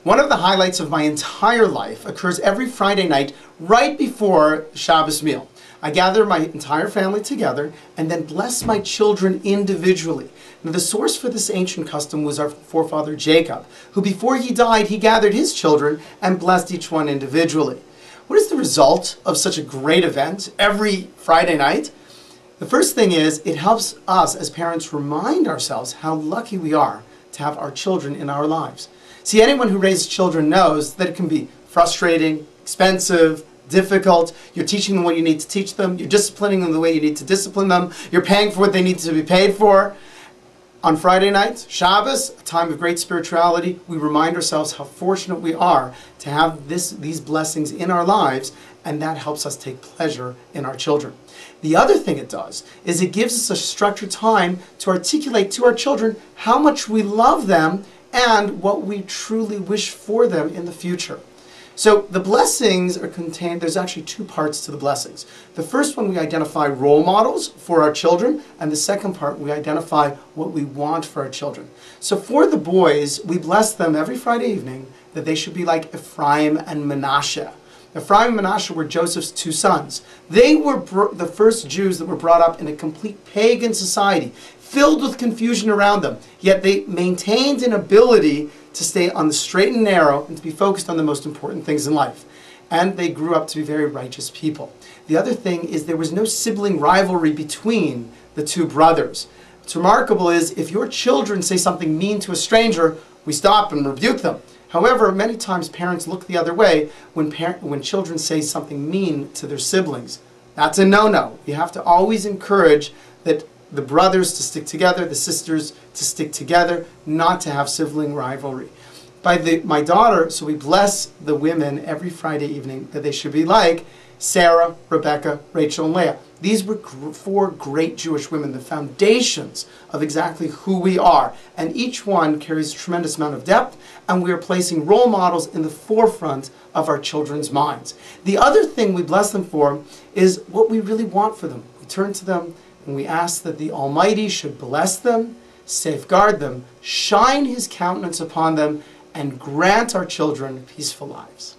One of the highlights of my entire life occurs every Friday night right before the Shabbos meal. I gather my entire family together and then bless my children individually. Now, the source for this ancient custom was our forefather Jacob, who before he died, he gathered his children and blessed each one individually. What is the result of such a great event every Friday night? The first thing is it helps us as parents remind ourselves how lucky we are to have our children in our lives. See, anyone who raises children knows that it can be frustrating, expensive, difficult. You're teaching them what you need to teach them. You're disciplining them the way you need to discipline them. You're paying for what they need to be paid for. On Friday nights, Shabbos, a time of great spirituality, we remind ourselves how fortunate we are to have these blessings in our lives, and that helps us take pleasure in our children. The other thing it does is it gives us a structured time to articulate to our children how much we love them and what we truly wish for them in the future. So the blessings are contained, there's actually two parts to the blessings. The first one, we identify role models for our children, and the second part, we identify what we want for our children. So for the boys, we bless them every Friday evening that they should be like Ephraim and Manasseh. Ephraim and Manasseh were Joseph's two sons. They were the first Jews that were brought up in a complete pagan society, filled with confusion around them. Yet they maintained an ability to stay on the straight and narrow and to be focused on the most important things in life. And they grew up to be very righteous people. The other thing is there was no sibling rivalry between the two brothers. What's remarkable is if your children say something mean to a stranger, we stop and rebuke them. However, many times parents look the other way when children say something mean to their siblings. That's a no-no. You have to always encourage that the brothers to stick together, the sisters to stick together, not to have sibling rivalry. My daughter, so we bless the women every Friday evening that they should be like Sarah, Rebecca, Rachel, and Leah. These were four great Jewish women, the foundations of exactly who we are. And each one carries a tremendous amount of depth, and we are placing role models in the forefront of our children's minds. The other thing we bless them for is what we really want for them. We turn to them and we ask that the Almighty should bless them, safeguard them, shine His countenance upon them, and grant our children peaceful lives.